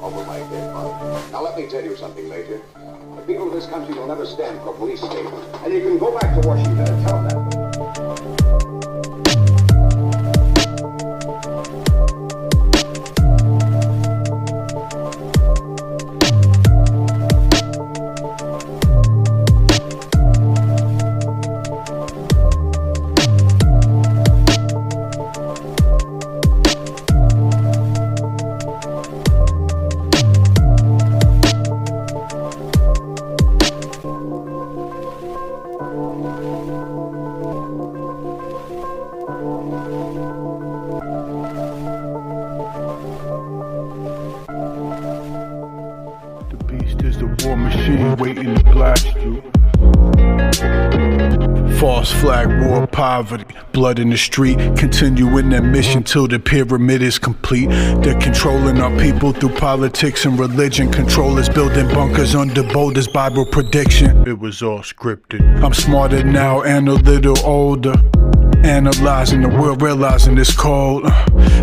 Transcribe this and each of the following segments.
over my dead body. Now let me tell you something, Major. The people of this country will never stand for a police state. And you can go back to Washington and tell them. There's the war machine waiting to blast you. False flag, war, poverty, blood in the street. Continuing their mission till the pyramid is complete. They're controlling our people through politics and religion. Controllers building bunkers under boulders, Bible prediction. It was all scripted. I'm smarter now and a little older. Analyzing the world, realizing it's cold.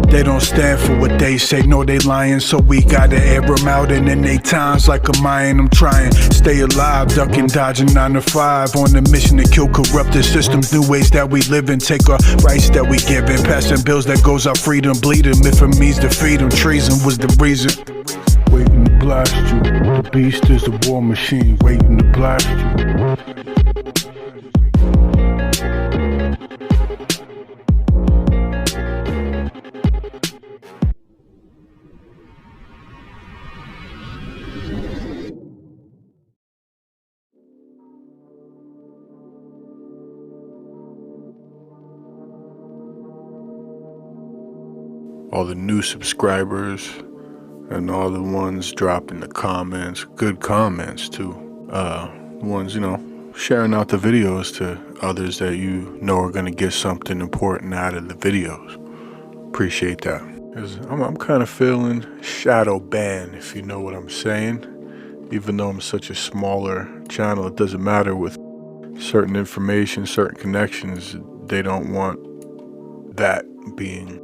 They don't stand for what they say, no they lying. So we gotta air them out, and in they times like a Mayan I'm trying. Stay alive, ducking, dodging 9 to 5. On a mission to kill corrupted systems, new ways that we live in. Take our rights that we give in, passing bills that goes our freedom. Bleed them if it means defeat them. Treason was the reason. Waiting to blast you. The beast is the war machine waiting to blast you. All the new subscribers and all the ones dropping the comments, good comments too. Ones, you know, sharing out the videos to others that you know are gonna get something important out of the videos. Appreciate that. 'Cause I'm kind of feeling shadow banned, if you know what I'm saying. Even though I'm such a smaller channel, it doesn't matter with certain information, certain connections. They don't want that being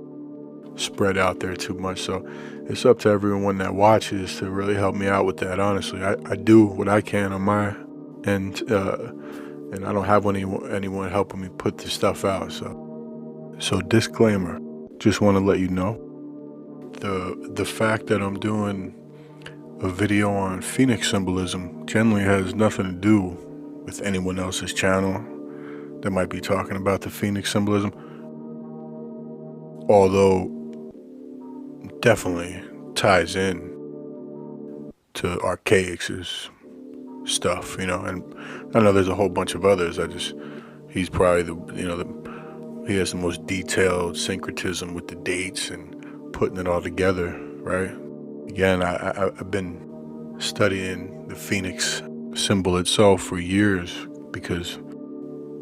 spread out there too much, so it's up to everyone that watches to really help me out with that. Honestly, I do what I can on my end, and I don't have anyone helping me put this stuff out. So disclaimer, just want to let you know the fact that I'm doing a video on Phoenix symbolism generally has nothing to do with anyone else's channel that might be talking about the Phoenix symbolism, although definitely ties in to Archaic's stuff, you know. And I know there's a whole bunch of others. He's probably he has the most detailed syncretism with the dates and putting it all together, right? Again, I've been studying the Phoenix symbol itself for years because,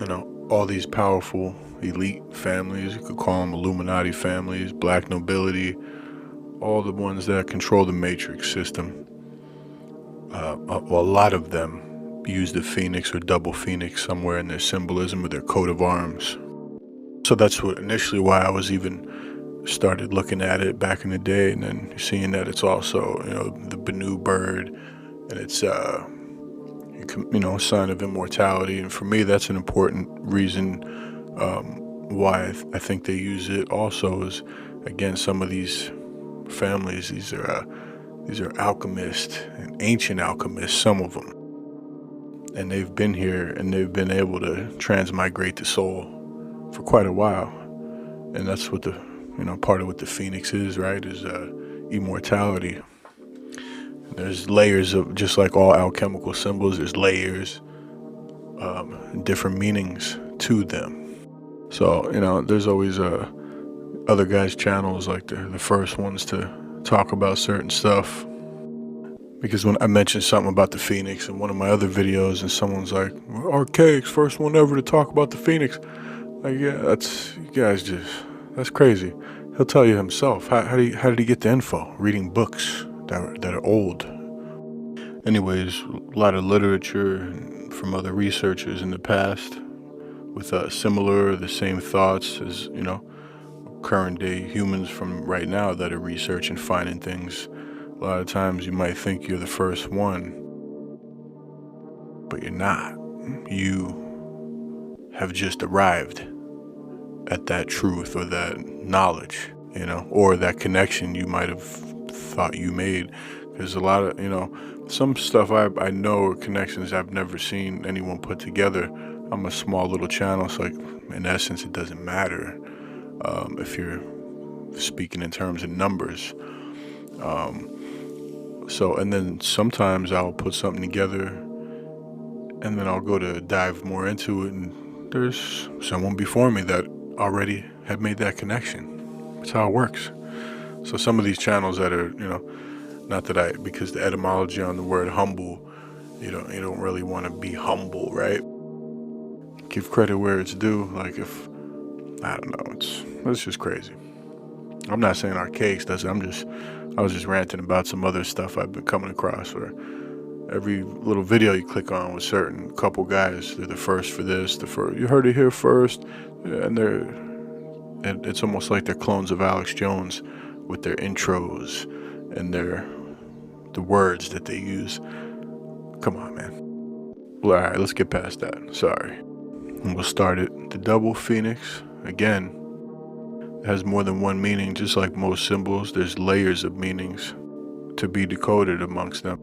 you know, all these powerful elite families, you could call them Illuminati families, black nobility, all the ones that control the matrix system, a lot of them use the phoenix or double phoenix somewhere in their symbolism or their coat of arms. So that's what initially why I was even started looking at it back in the day, and then seeing that it's also, you know, the Benu bird, and it's you know, a sign of immortality. And for me, that's an important reason why I think they use it also. Is again, some of these families, these are alchemists and ancient alchemists, some of them, and they've been here and they've been able to transmigrate the soul for quite a while. And that's what the, you know, part of what the phoenix is, right, is immortality. And there's layers of, just like all alchemical symbols, there's layers, different meanings to them. So, you know, there's always other guys' channels, like they're the first ones to talk about certain stuff. Because when I mentioned something about the Phoenix in one of my other videos, and someone's like, Archaic's first one ever to talk about the Phoenix. Like, yeah, that's, you guys just, that's crazy. He'll tell you himself. How did he get the info? Reading books that are old. Anyways, a lot of literature from other researchers in the past with similar, the same thoughts as, you know, current day humans from right now that are researching, finding things A lot of times you might think you're the first one, but you're not. You have just arrived at that truth or that knowledge, or that connection you might have thought you made. There's a lot of, some stuff I know are connections I've never seen anyone put together. I'm a small little channel, so in essence, it doesn't matter if you're speaking in terms of numbers. And then sometimes I'll put something together and then I'll go to dive more into it, and there's someone before me that already had made that connection. That's how it works. So some of these channels that are, not that because the etymology on the word humble, you don't really want to be humble, right? Give credit where it's due. Like I don't know, it's just crazy. I'm not saying Archaics does it. I was just ranting about some other stuff I've been coming across where every little video you click on with certain couple guys, they're the first for this, you heard it here first, and it's almost like they're clones of Alex Jones with their intros and the words that they use. Come on, man. Well, all right, let's get past that. Sorry. And we'll start it. The double phoenix, again, has more than one meaning. Just like most symbols, there's layers of meanings to be decoded amongst them.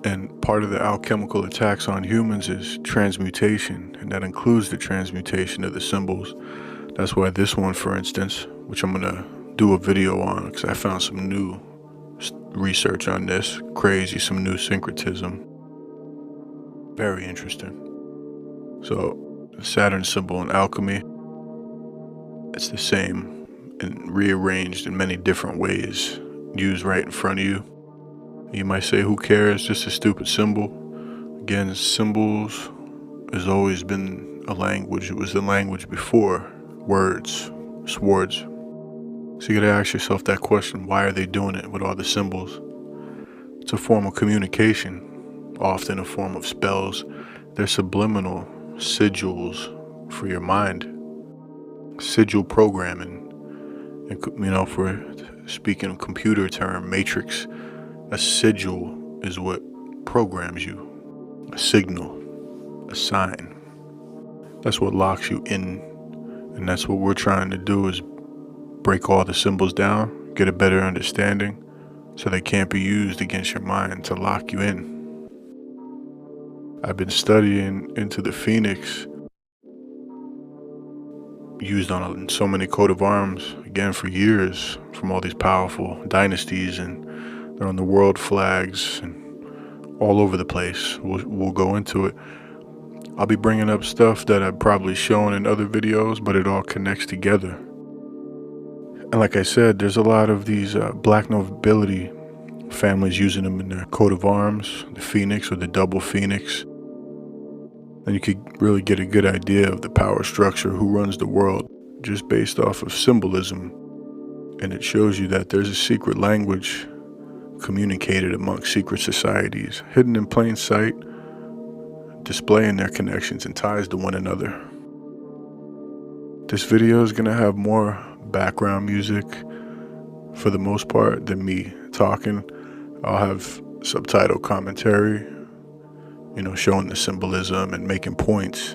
And part of the alchemical attacks on humans is transmutation, and that includes the transmutation of the symbols. That's why this one, for instance, which I'm gonna do a video on, because I found some new research on this, some new syncretism. Very interesting. So, the Saturn symbol in alchemy, it's the same and rearranged in many different ways, used right in front of you. You might say, who cares? Just a stupid symbol. Again, symbols has always been a language. It was the language before words, swords. So you gotta ask yourself that question, why are they doing it with all the symbols? It's a form of communication, often a form of spells. They're subliminal sigils for your mind. Sigil programming, and for speaking of computer term, matrix, a sigil is what programs you. A signal, a sign. That's what locks you in. And that's what we're trying to do, is break all the symbols down, get a better understanding, so they can't be used against your mind to lock you in. I've been studying into the phoenix, used on so many coat of arms, again, for years, from all these powerful dynasties, and they're on the world flags and all over the place. We'll go into it. I'll be bringing up stuff that I've probably shown in other videos, but it all connects together. And like I said, there's a lot of these black nobility families using them in their coat of arms, the phoenix or the double phoenix. And you could really get a good idea of the power structure, who runs the world, just based off of symbolism. And it shows you that there's a secret language communicated amongst secret societies, hidden in plain sight, displaying their connections and ties to one another. This video is going to have more background music for the most part than me talking. I'll have subtitle commentary, showing the symbolism and making points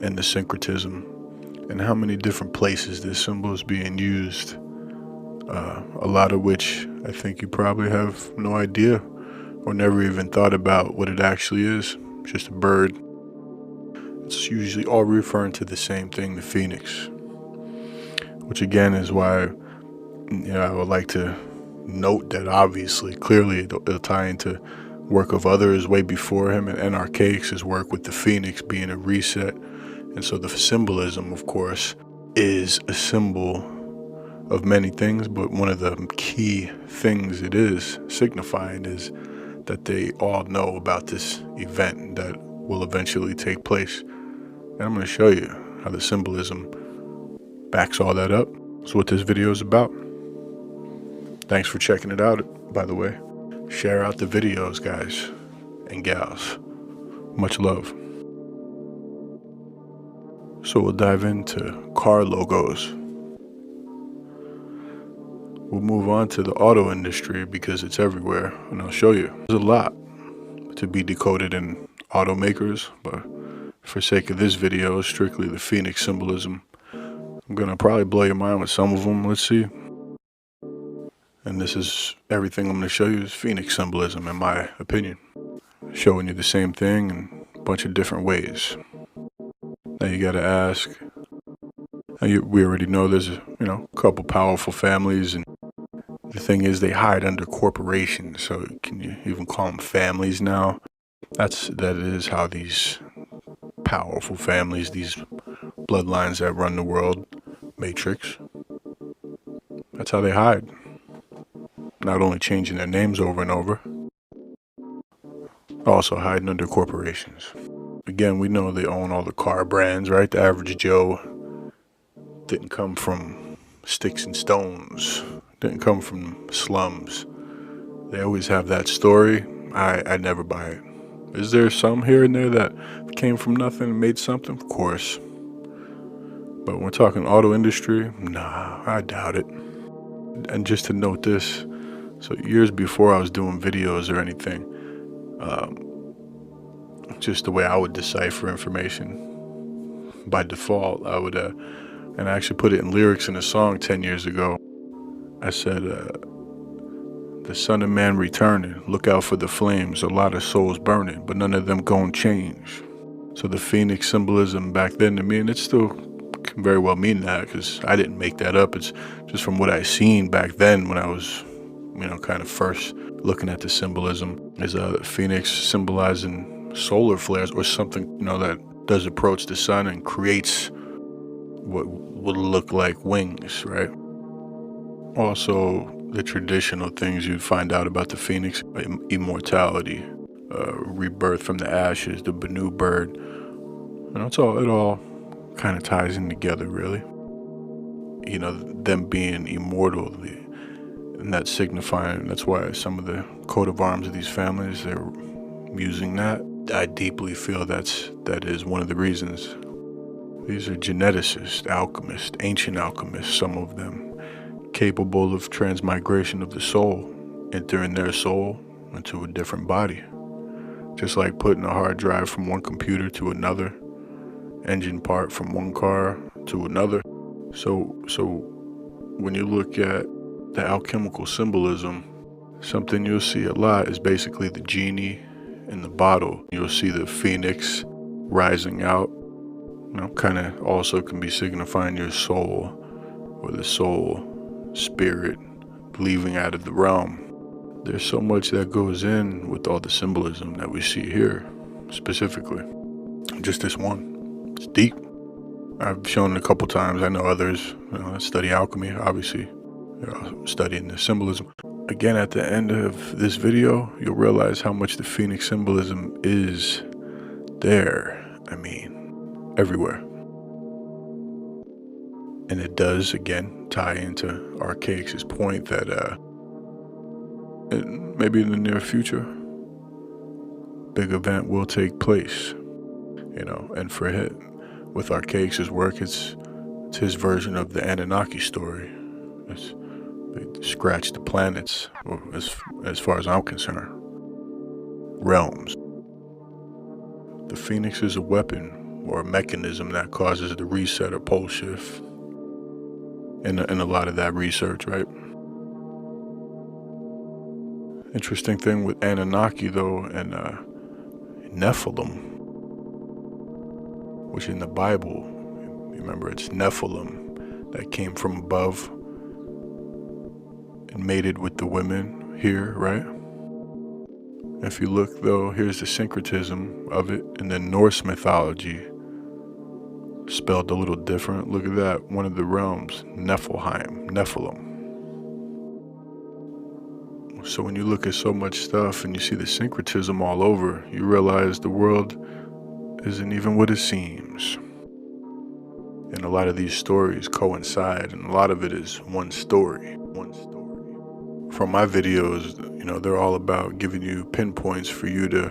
and the syncretism and how many different places this symbol is being used. A lot of which I think you probably have no idea or never even thought about what it actually is. It's just a bird. It's usually all referring to the same thing, the phoenix, which again is why I would like to note that obviously, clearly it'll tie into work of others way before him, and Archaics' work with the phoenix being a reset. And so the symbolism, of course, is a symbol of many things, but one of the key things it is signifying is that they all know about this event that will eventually take place. And I'm going to show you how the symbolism backs all that up. That's what this video is about. Thanks for checking it out, by the way. Share out the videos, guys and gals. Much love. So we'll dive into car logos. we'll move on to the auto industry because it's everywhere, and I'll show you. There's a lot to be decoded in automakers, but for sake of this video, strictly the phoenix symbolism. I'm gonna probably blow your mind with some of them. Let's see. And this is everything I'm gonna show you is phoenix symbolism, in my opinion. Showing you the same thing in a bunch of different ways. Now you gotta ask. We already know there's a couple powerful families, and the thing is they hide under corporations. So can you even call them families now? That is how these powerful families, these bloodlines that run the world, matrix. That's how they hide. Not only changing their names over and over, also hiding under corporations. Again, we know they own all the car brands, right? The average Joe didn't come from sticks and stones, didn't come from slums. They always have that story. I never buy it. Is there some here and there that came from nothing and made something? Of course. But when we're talking auto industry, nah, I doubt it. And just to note this, so years before I was doing videos or anything, just the way I would decipher information, by default, I would, and I actually put it in lyrics in a song 10 years ago. I said, the Son of Man returning, look out for the flames, a lot of souls burning, but none of them gon' change. So the phoenix symbolism back then to me, and it still can very well mean that, because I didn't make that up. It's just from what I seen back then when I was, kind of first looking at the symbolism, is the phoenix symbolizing solar flares or something, that does approach the sun and creates what would look like wings, right? Also, the traditional things you'd find out about the phoenix: immortality, rebirth from the ashes, the Banu bird. It all kind of ties in together, really. Them being immortal, and that signifying. That's why some of the coat of arms of these families, they're using that. I deeply feel that is one of the reasons. These are geneticists, alchemists, ancient alchemists, some of them, capable of transmigration of the soul, entering their soul into a different body. Just like putting a hard drive from one computer to another, engine part from one car to another. So when you look at the alchemical symbolism, something you'll see a lot is basically the genie in the bottle. You'll see the phoenix rising out, kind of also can be signifying your soul, or the soul spirit leaving out of the realm. There's so much that goes in with all the symbolism that we see here, specifically. Just this one. It's deep. I've shown it a couple times. I know others that study alchemy, obviously, studying the symbolism. Again, at the end of this video, you'll realize how much the phoenix symbolism is there. Everywhere. And it does, again, tie into Archaic's point that maybe in the near future, big event will take place, and for him, with Archaic's work, it's his version of the Anunnaki story. They scratch the planets, as far as I'm concerned, realms. The phoenix is a weapon or a mechanism that causes the reset or pole shift in a lot of that research, right? Interesting thing with Anunnaki, though, and Nephilim, which in the Bible, remember, it's Nephilim that came from above and mated with the women here, right? If you look, though, here's the syncretism of it in the Norse mythology, spelled a little different. Look at that, one of the realms, Nephilim. So when you look at so much stuff and you see the syncretism all over, you realize the world isn't even what it seems. And a lot of these stories coincide, and a lot of it is one story. From my videos, they're all about giving you pinpoints for you to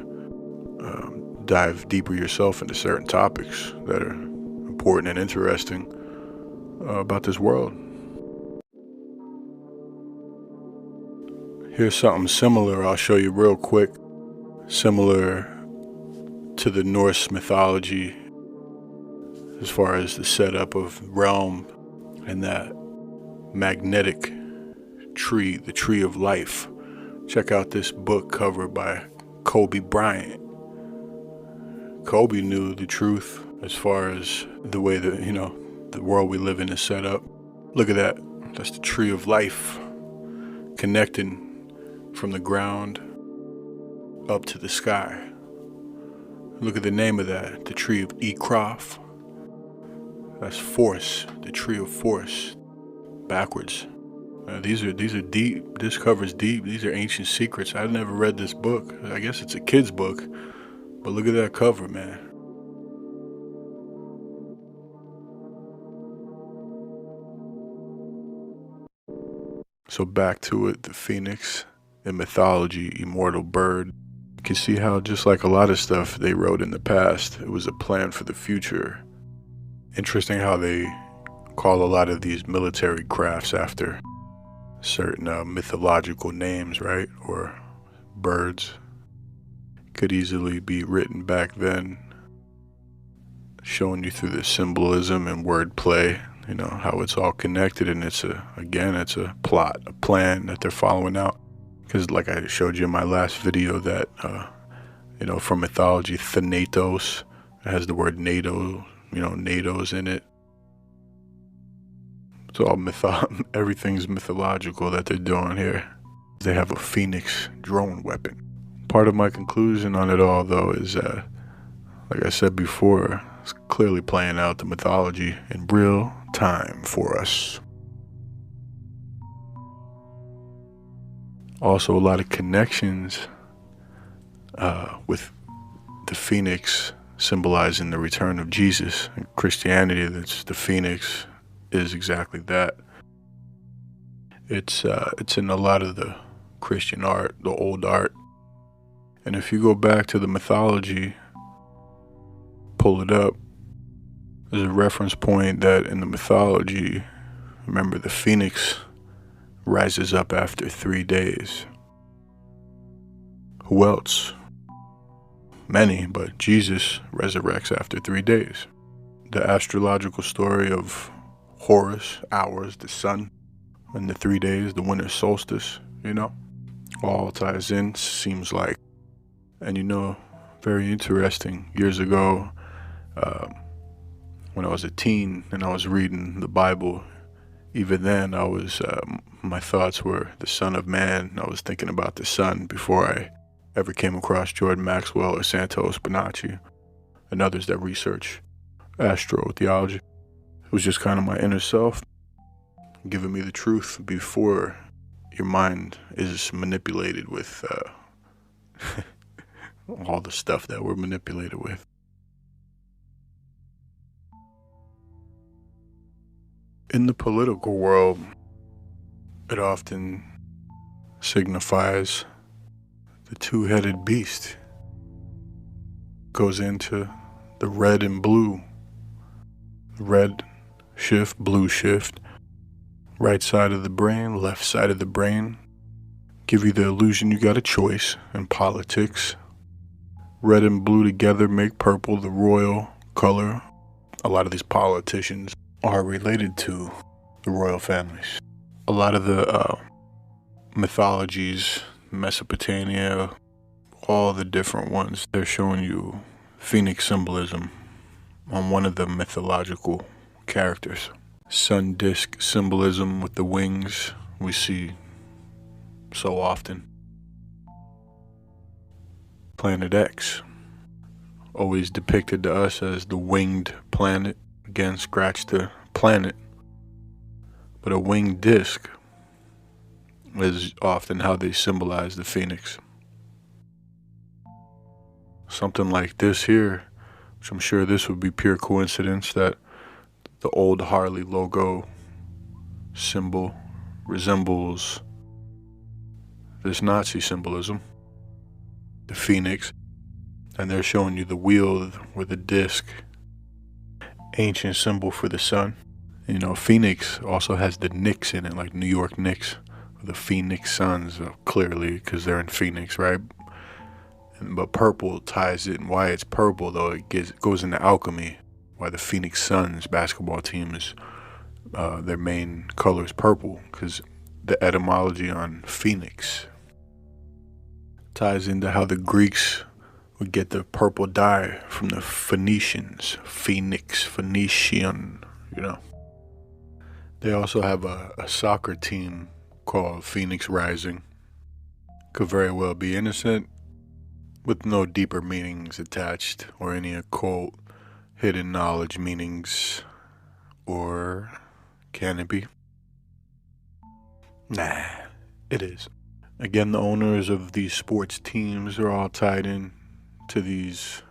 dive deeper yourself into certain topics that are important and interesting about this world. Here's something similar I'll show you real quick. Similar to the Norse mythology as far as the setup of realm and that magnetic tree, the tree of life. Check out this book cover by Kobe Bryant. Kobe knew the truth as far as the way that, the world we live in is set up. Look at that. That's the tree of life connecting from the ground up to the sky. Look at the name of that, the tree of Ekrof. That's force, the tree of force, backwards. These are deep. This cover's deep. These are ancient secrets. I've never read this book. I guess it's a kid's book, but look at that cover, man. So back to it, the phoenix, in mythology, immortal bird. You can see how, just like a lot of stuff they wrote in the past, it was a plan for the future. Interesting how they call a lot of these military crafts after certain mythological names, right? Or birds. Could easily be written back then, showing you through the symbolism and wordplay, how it's all connected, and it's a plot, a plan that they're following out. Because like I showed you in my last video that, from mythology, Thanatos, it has the word NATO, NATO's in it. It's all everything's mythological that they're doing here. They have a Phoenix drone weapon. Part of my conclusion on it all, though, is like I said before, it's clearly playing out the mythology in real time for us. Also, a lot of connections with the Phoenix symbolizing the return of Jesus. In Christianity, that's the Phoenix is exactly that. It's in a lot of the Christian art, the old art. And if you go back to the mythology, pull it up, there's a reference point that in the mythology, remember, the phoenix rises up after 3 days. Who else? Many, but Jesus resurrects after 3 days. The astrological story of Horus, ours, the sun, and the 3 days, the winter solstice, all ties in, seems like. And very interesting, years ago, when I was a teen and I was reading the Bible, even then I was, my thoughts were the Son of Man. I was thinking about the sun before I ever came across Jordan Maxwell or Santos Bonacci and others that research astrotheology. It was just kind of my inner self giving me the truth before your mind is manipulated with all the stuff that we're manipulated with. In the political world, it often signifies the two-headed beast. Goes into the red and blue. Red shift, blue shift. Right side of the brain, left side of the brain. Give you the illusion you got a choice in politics. Red and blue together make purple, the royal color. A lot of these politicians are related to the royal families. A lot of the mythologies, Mesopotamia, all the different ones, they're showing you phoenix symbolism on one of the mythological characters. Sun disk symbolism with the wings we see so often. Planet X, always depicted to us as the winged planet. Again, scratch the planet. But a winged disc is often how they symbolize the phoenix. Something like this here, which I'm sure this would be pure coincidence, that the old Harley logo symbol resembles this Nazi symbolism, the phoenix, and they're showing you the wheel with the disc, ancient symbol for the sun. Phoenix also has the Knicks in it, like New York Knicks, the Phoenix Suns, clearly, because they're in Phoenix, right? But purple ties it, and why it's purple, though, goes into alchemy. Why the Phoenix Suns basketball team is, their main color is purple, because the etymology on Phoenix ties into how the Greeks would get the purple dye from the Phoenicians. Phoenix, Phoenician, you know. They also have a soccer team called Phoenix Rising. Could very well be innocent, with no deeper meanings attached, or any occult, hidden knowledge meanings, or can it be? Nah, it is. Again, the owners of these sports teams are all tied in to these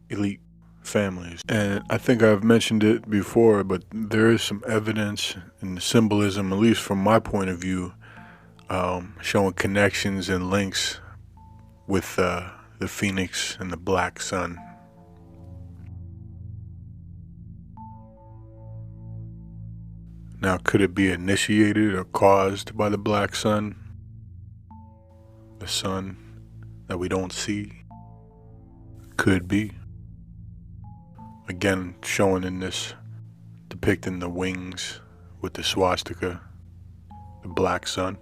elite families. And I think I've mentioned it before, but there is some evidence in the symbolism, at least from my point of view, showing connections and links with the Phoenix and the Black Sun. Now, could it be initiated or caused by the Black Sun? The sun that we don't see? Could be. Again, showing in this, depicting the wings with the swastika, the Black Sun,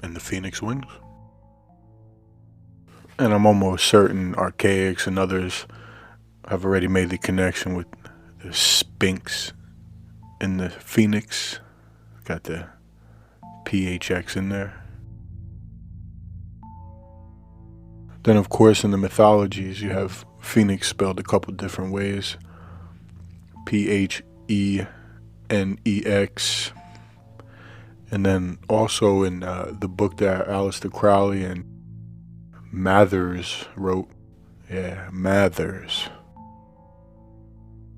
and the Phoenix wings. And I'm almost certain Archaics and others have already made the connection with the Sphinx and the Phoenix. Got the PHX in there. Then, of course, in the mythologies, you have Phoenix spelled a couple different ways. Phenex. And then also in the book that Aleister Crowley and Mathers wrote. Yeah, Mathers.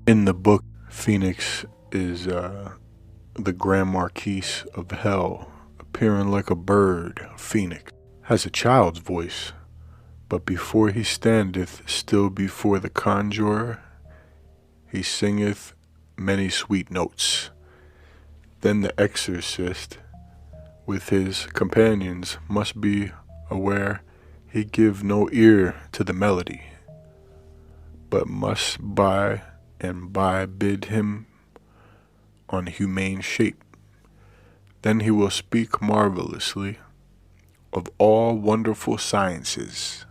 In the book, Phoenix is the Grand Marquise of Hell, appearing like a bird, a phoenix. Has a child's voice. But before he standeth still before the conjurer, he singeth many sweet notes. Then the exorcist, with his companions, must be aware he give no ear to the melody, but must by and by bid him on humane shape. Then he will speak marvelously of all wonderful sciences.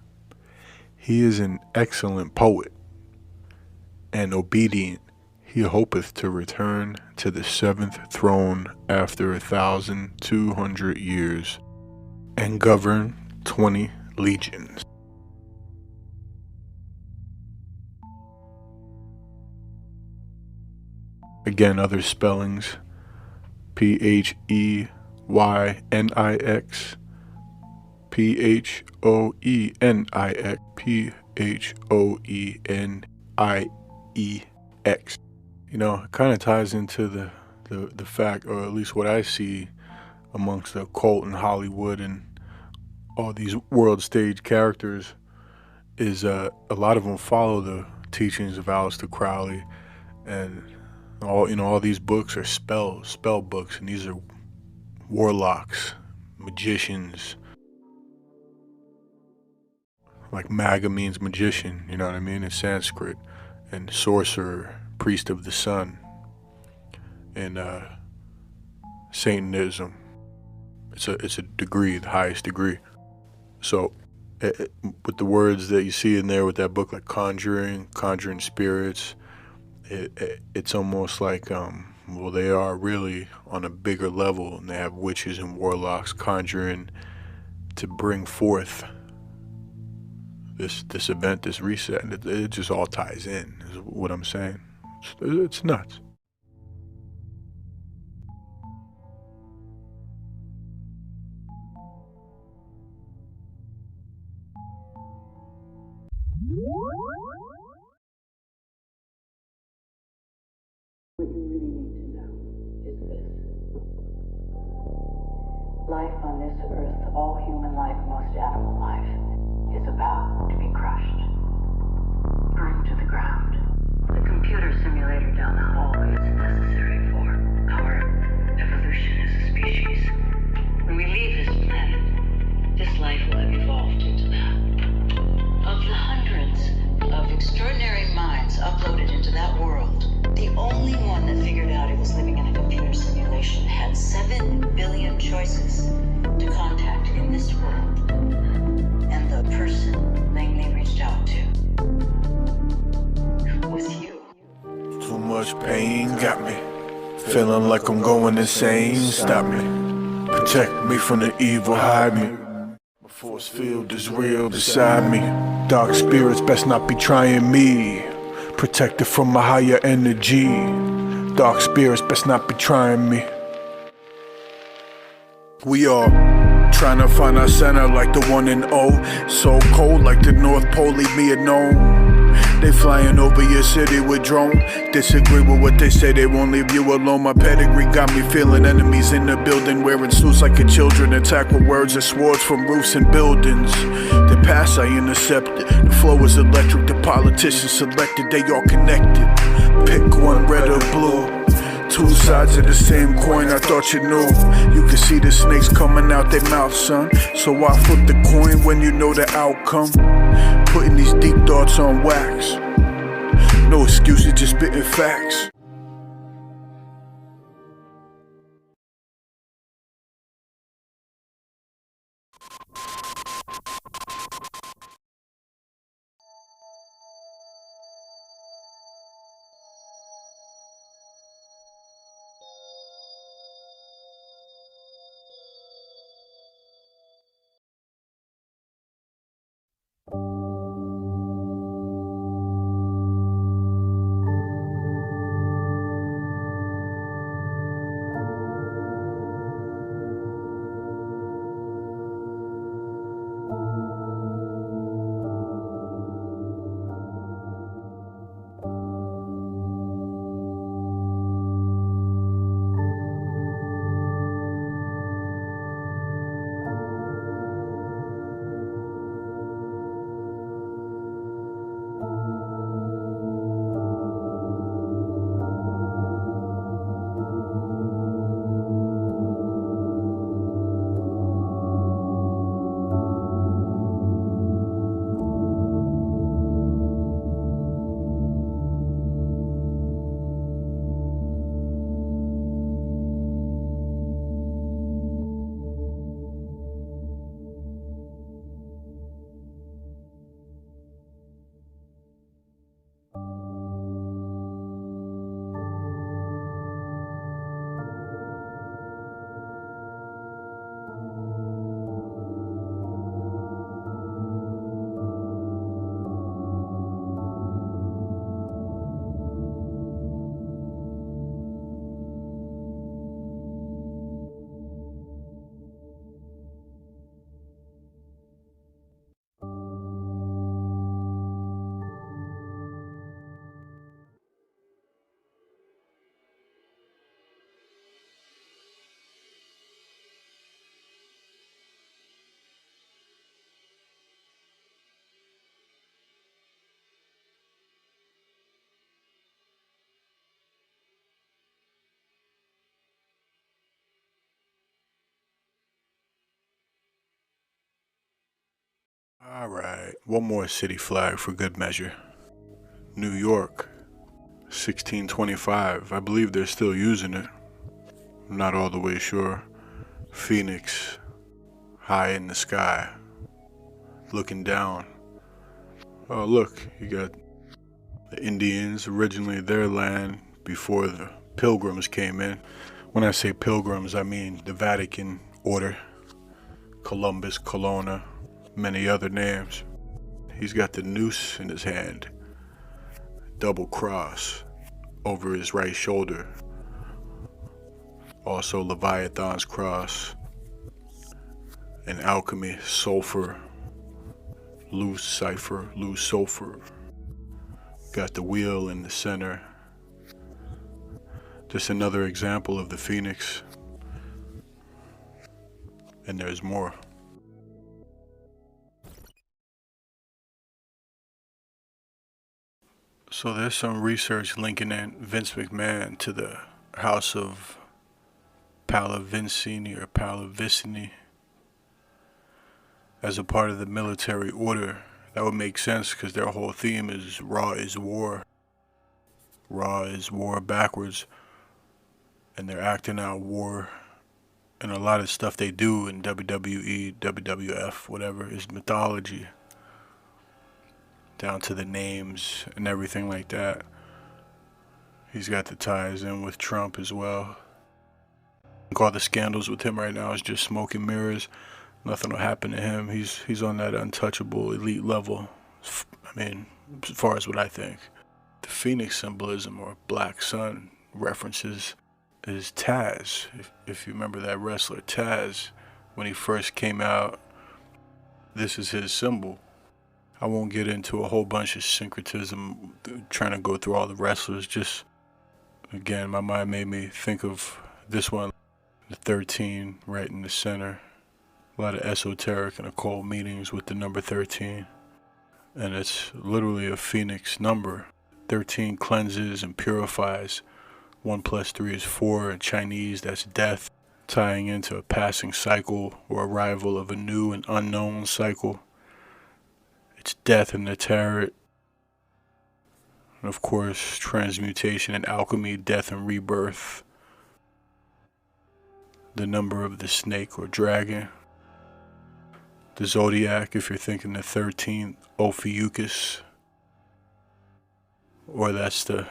He is an excellent poet, and obedient he hopeth to return to the seventh throne after 1,200 years, and govern 20 legions. Again, other spellings: Pheynix, Phoenix, Phoenix. You know, it kind of ties into the fact, or at least what I see amongst the occult in Hollywood and all these world stage characters, is a lot of them follow the teachings of Aleister Crowley, and all these books are spell books, and these are warlocks, magicians. Like maga means magician, you know what I mean, in Sanskrit, and sorcerer, priest of the sun, and Satanism. It's a degree, the highest degree. So, with the words that you see in there with that book, like conjuring spirits, it's almost like well, they are really on a bigger level, and they have witches and warlocks conjuring to bring forth this event, this reset. It just all ties in, is what I'm saying. It's nuts. What you really need to know is this. Life on this earth, all human life, most animal life, is about to be crushed, burned to the ground. The computer simulator down the hall is necessary for our evolution as a species. minds uploaded into that world, the only one that figured out it was living in a computer simulation had 7 billion choices to contact in this world. And the person Langley reached out to was you. Too much pain got me feeling like I'm going insane. Stop me, protect me from the evil, hide me. My force field is real beside me. Dark spirits best not be trying me. Protected from a higher energy. Dark spirits best not be trying me. We are trying to find our center like the 1 and 0. So cold like the North Pole, leave me alone. They flying over your city with drone. Disagree with what they say, they won't leave you alone. My pedigree got me feeling enemies in the building, wearing suits like a children. Attack with words and swords from roofs and buildings. The past I intercepted, the flow is electric. The politicians selected, they all connected. Pick one, red or blue. Two sides of the same coin, I thought you knew. You can see the snakes coming out their mouth, son. So I flip the coin when you know the outcome. Putting these deep thoughts on wax. No excuses, just spitting facts. Alright, one more city flag for good measure. New York, 1625. I believe they're still using it. I'm not all the way sure. Phoenix, high in the sky, looking down. Oh look, you got the Indians, originally their land before the Pilgrims came in. When I say Pilgrims, I mean the Vatican order, Columbus, Colonna, many other names. He's got the noose in his hand, double cross over his right shoulder. Also Leviathan's cross. In alchemy, sulfur, loose cipher, loose sulfur. Got the wheel in the center. Just another example of the Phoenix. And there's more. So there's some research linking in Vince McMahon to the House of Pallavicini or Pallavicini as a part of the military order. That would make sense because their whole theme is Raw is War. Raw is war backwards, and they're acting out war. And a lot of stuff they do in WWE, WWF, whatever, is mythology. Down to the names and everything like that. He's got the ties in with Trump as well. All the scandals with him right now is just smoke and mirrors. Nothing will happen to him. He's on that untouchable elite level. I mean, as far as what I think. The Phoenix symbolism, or black sun references, is Taz. If you remember that wrestler Taz, when he first came out, this is his symbol. I won't get into a whole bunch of syncretism trying to go through all the wrestlers. Just, again, my mind made me think of this one, the 13 right in the center. A lot of esoteric and occult meanings with the number 13. And it's literally a phoenix number. 13 cleanses and purifies. 1 + 3 is 4. In Chinese, that's death, tying into a passing cycle or arrival of a new and unknown cycle. It's death in the tarot. And of course, transmutation and alchemy, death and rebirth. The number of the snake or dragon. The zodiac, if you're thinking the 13th, Ophiuchus. Or that's the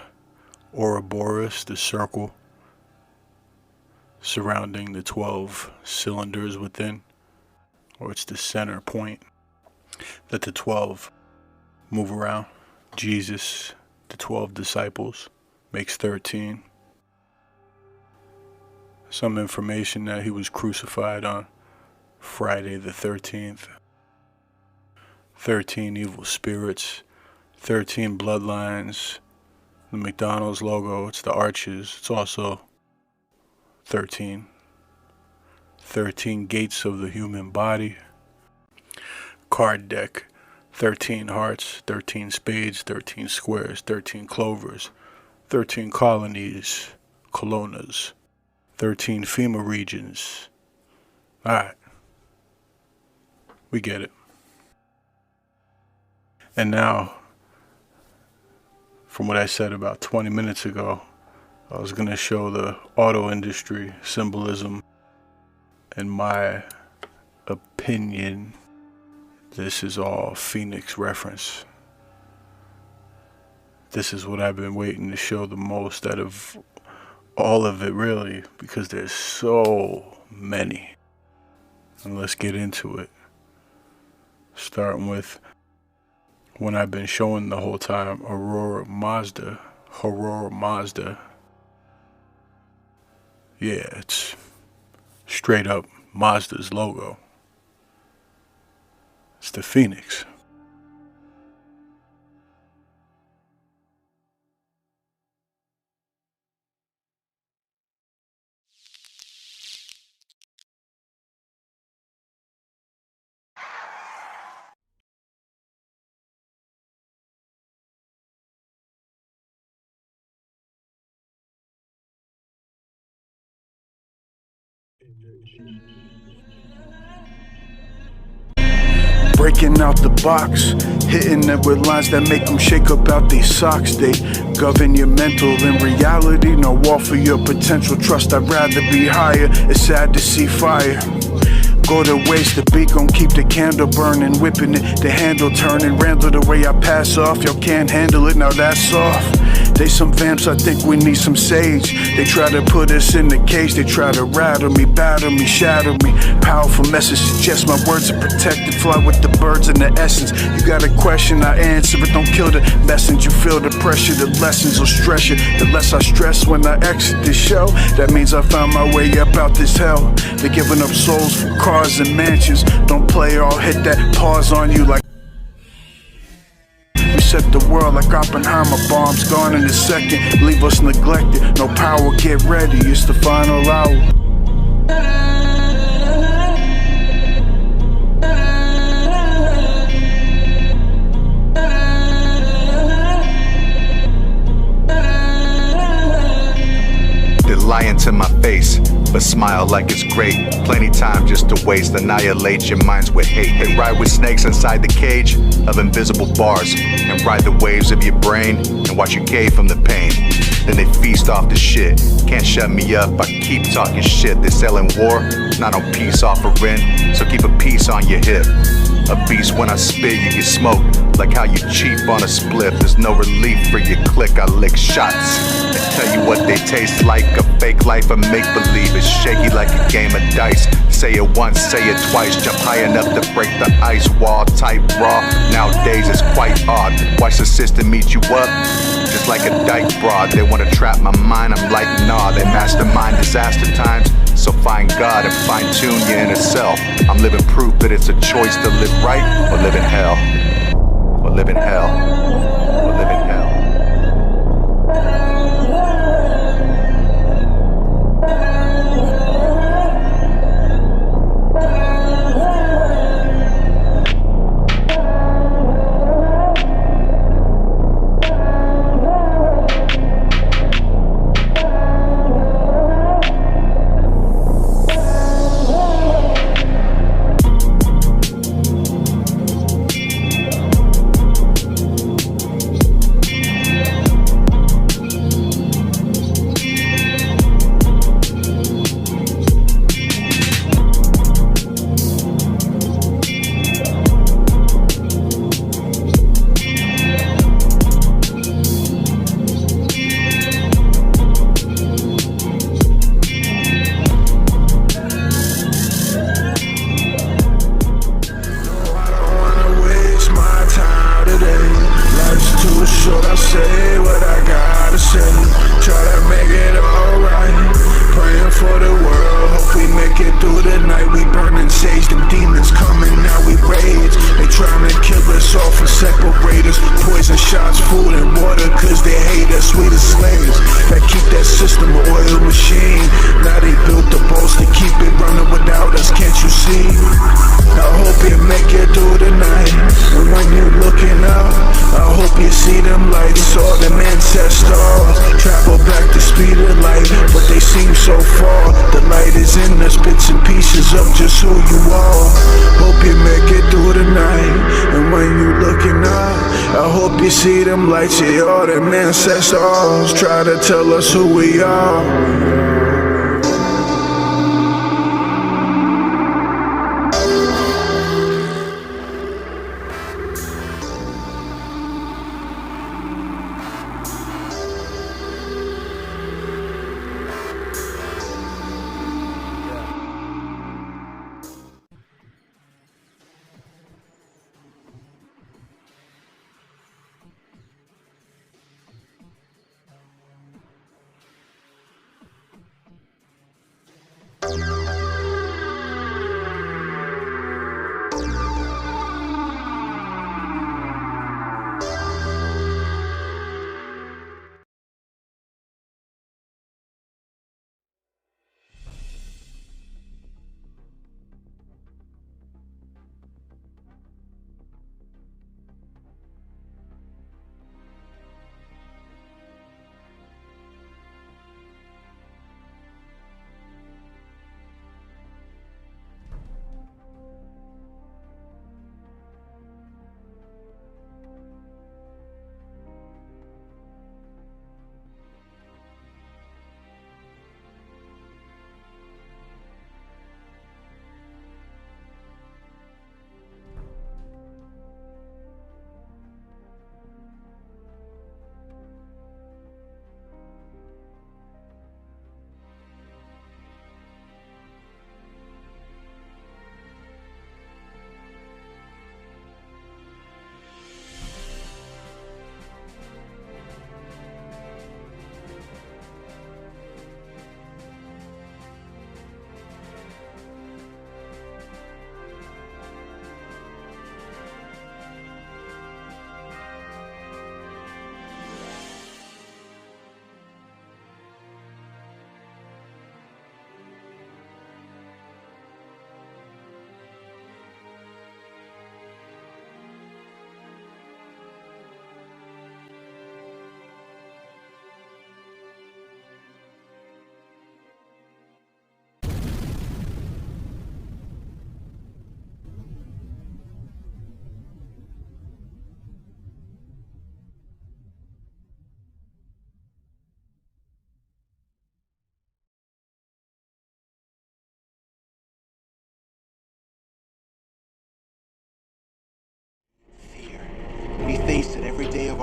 Ouroboros, the circle surrounding the 12 cylinders within. Or it's the center point that the 12 move around. Jesus, the 12 disciples, makes 13. Some information that he was crucified on Friday the 13th. 13 evil spirits, 13 bloodlines. The McDonald's logo, it's the arches. It's also 13. 13 gates of the human body. Card deck, 13 hearts, 13 spades, 13 squares, 13 clovers, 13 colonies, colonas, 13 FEMA regions. Alright. We get it. And now, from what I said about 20 minutes ago, I was going to show the auto industry symbolism. In my opinion, this is all Phoenix reference. This is what I've been waiting to show the most out of all of it, really, because there's so many. And let's get into it. Starting with when I've been showing the whole time, Aurora Mazda. Yeah, it's straight up Mazda's logo. It's the Phoenix. Breaking out the box, hitting it with lines that make them shake up out these socks. They govern your mental. In reality, no wall for your potential. Trust, I'd rather be higher. It's sad to see fire go to waste. The beat gon' keep the candle burning, whipping it, the handle turning. Randall, the way I pass off, y'all can't handle it, now that's soft. They some vamps, I think we need some sage. They try to put us in the cage, they try to rattle me, battle me, shatter me. Powerful message suggests my words are protected. Fly with the birds in the essence. You got a question, I answer it. Don't kill the message, you feel the pressure. The lessons will stress you. The less I stress when I exit this show, that means I found my way up out this hell. They're giving up souls for cars and mansions. Don't play or I'll hit that pause on you like set the world like Oppenheimer. Bombs gone in a second, leave us neglected. No power, get ready, it's the final hour. They're lying to my face, but smile like it's great. Plenty time just to waste, annihilate your minds with hate. They ride with snakes inside the cage of invisible bars, and ride the waves of your brain and watch you cave from the pain. then they feast off the shit. Can't shut me up, I keep talking shit. They're selling war, not on peace offering, so keep a piece on your hip. A beast when I spit, you get smoked, like how you cheap on a spliff. There's no relief for your click, I lick shots and tell you what they taste like. A fake life, a make-believe, it's shaky like a game of dice. Say it once, say it twice, jump high enough to break the ice wall. Type raw, nowadays it's quite odd. Watch the system eat you up, just like a dyke broad. They wanna trap my mind, I'm like, nah. They mastermind disaster times, so find God and fine-tune your inner self. I'm living proof that it's a choice to live right or live in hell. Or live in hell. Or live in hell. You see them lights, yeah, all them ancestors try to tell us who we are.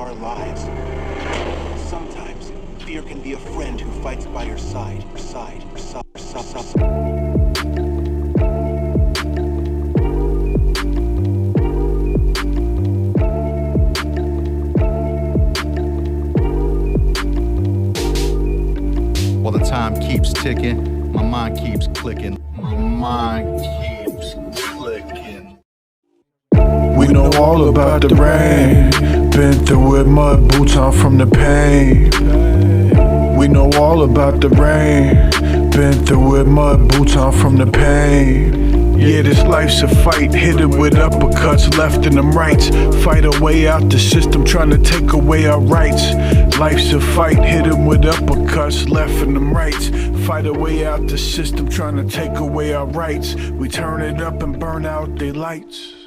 our lives. Sometimes, fear can be a friend who fights by your side. While the time keeps ticking, my mind keeps clicking. My mind keeps clicking. We know all about the rain. Been through it, mud boots on from the pain. We know all about the rain. Been through it, mud boots on from the pain. Yeah, this life's a fight, hit it with uppercuts, left and them rights. Fight our way out the system, trying to take away our rights. Life's a fight, hit it with uppercuts, left and them rights. Fight our way out the system, trying to take away our rights. We turn it up and burn out they lights.